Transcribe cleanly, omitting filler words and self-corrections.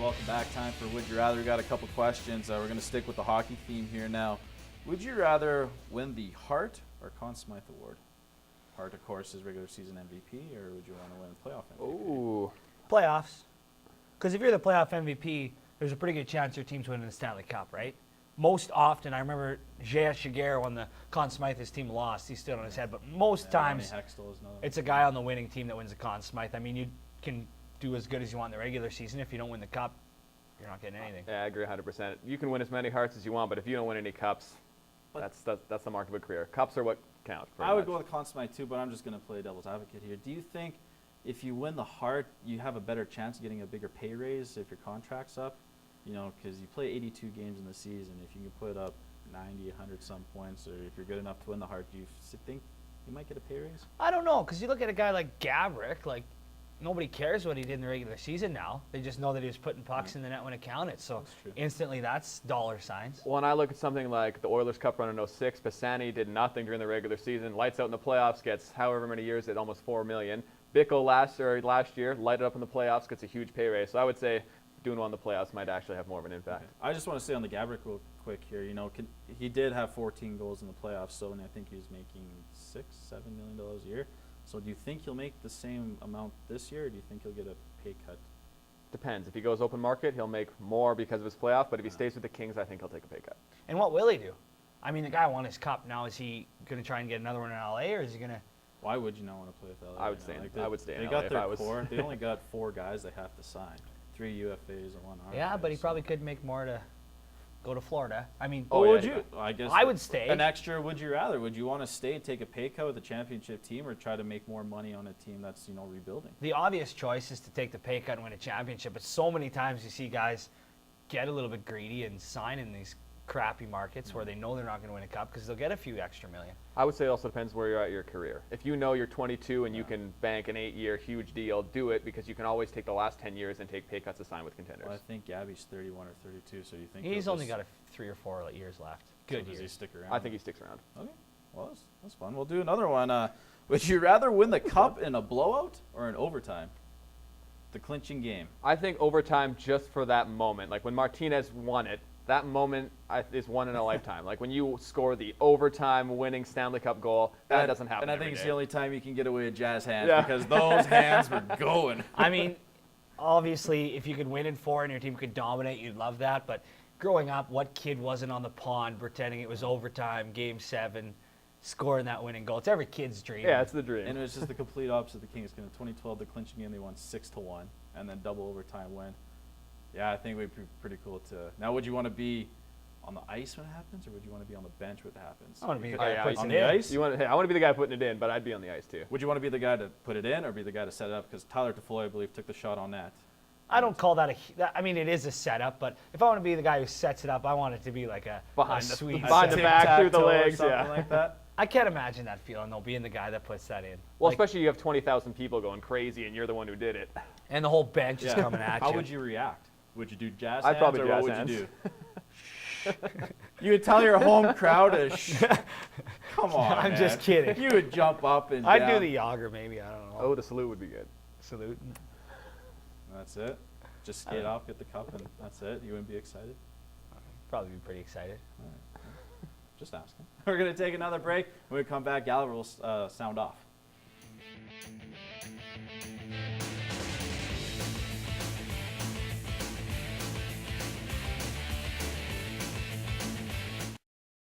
welcome back. Time for Would You Rather. We got a couple questions. We're going to stick with the hockey theme here now. Would you rather win the Hart or Conn Smythe Award? Hart, of course, is regular season MVP, or would you want to win playoff MVP? Ooh. Playoffs. Because if you're the playoff MVP, there's a pretty good chance your team's winning the Stanley Cup, right? Most often, I remember J.S. Giguère when the Conn Smythe, his team lost, he stood on his head. But most times, it's a guy on the winning team that wins the Conn Smythe. I mean, you can do as good as you want in the regular season. If you don't win the cup, you're not getting anything. Yeah, I agree 100%. You can win as many Hearts as you want, but if you don't win any cups, that's the mark of a career. Cups are what count. I would go with Conn Smythe too, but I'm just going to play devil's advocate here. Do you think if you win the Hart, you have a better chance of getting a bigger pay raise if your contract's up? You know, because you play 82 games in the season. If you can put up 90, 100 some points, or if you're good enough to win the Hart, do you think you might get a pay raise? I don't know, because you look at a guy like Gabrick, like nobody cares what he did in the regular season now. They just know that he was putting pucks in the net when it counted. So instantly that's dollar signs. When I look at something like the Oilers Cup run in 06, Pisani did nothing during the regular season, lights out in the playoffs, gets however many years at almost $4 million. Bickle last year, lighted up in the playoffs, gets a huge pay raise. So I would say doing well in the playoffs might actually have more of an impact. Okay. I just want to say on the Gabrick real quick here, you know, he did have 14 goals in the playoffs, so and I think he was making $6-7 million a year. So do you think he'll make the same amount this year, or do you think he'll get a pay cut? Depends. If he goes open market, he'll make more because of his playoff, but if he stays with the Kings, I think he'll take a pay cut. And what will he do? I mean, the guy won his cup. Now is he going to try and get another one in LA, or is he going to? Why would you not want to play with LA? I would stay in LA LA if I was. Core. They only got 4 guys they have to sign. 3 UFAs and 1 RFA. Yeah, but he probably could make more to go to Florida. I mean, would you? I guess I would stay. An extra, would you rather? Would you want to stay and take a pay cut with a championship team, or try to make more money on a team that's, you know, rebuilding? The obvious choice is to take the pay cut and win a championship, but so many times you see guys get a little bit greedy and sign in these crappy markets where they know they're not going to win a cup because they'll get a few extra million. I would say it also depends where you're at your career. If you know you're 22 and you can bank an 8-year huge deal, do it, because you can always take the last 10 years and take pay cuts to sign with contenders. Well, I think Gabby's 31 or 32, so you think he's only got 3 or 4 years left. Good years. Does he stick around? I think he sticks around. Okay, well, that's fun. We'll do another one. Would you rather win the cup in a blowout or in overtime? The clinching game. I think overtime just for that moment. Like when Martinez won it, that moment is one in a lifetime. Like when you score the overtime winning Stanley Cup goal, that doesn't happen. And I think it's day. the only time you can get away with Jazz hands, because those hands were going. I mean, obviously, if you could win in 4 and your team could dominate, you'd love that. But growing up, what kid wasn't on the pond pretending it was overtime, Game 7, scoring that winning goal? It's every kid's dream. Yeah, it's the dream. And it was just the complete opposite of the Kings. In 2012, the clinching game, they won 6-1, and then double overtime win. Yeah, I think it would be pretty cool to. Now, would you want to be on the ice when it happens, or would you want to be on the bench when it happens? I want to be the guy that puts on it the in. ice. I want to be the guy putting it in, but I'd be on the ice too. Would you want to be the guy to put it in, or be the guy to set it up? Because Tyler Toffoli, I believe, took the shot on that. I don't call that I mean, it is a setup, but if I want to be the guy who sets it up, I want it to be like a behind sweet the back, through the legs, something like that. I can't imagine that feeling, though, being the guy that puts that in. Well, especially you have 20,000 people going crazy, and you're the one who did it. And the whole bench is coming at you. How would you react? Would you do jazz hands, I'd probably or jazz what hands. would you do? You would tell your home crowd to come on, I'm man. just kidding. You would jump up and I'd down. do the Yager, maybe. I don't know. Oh, the salute would be good. Salute. That's it. Just skate off, get the cup, and that's it. You wouldn't be excited? Probably be pretty excited. All right. Just asking. We're going to take another break. When we come back, Galliver will sound off.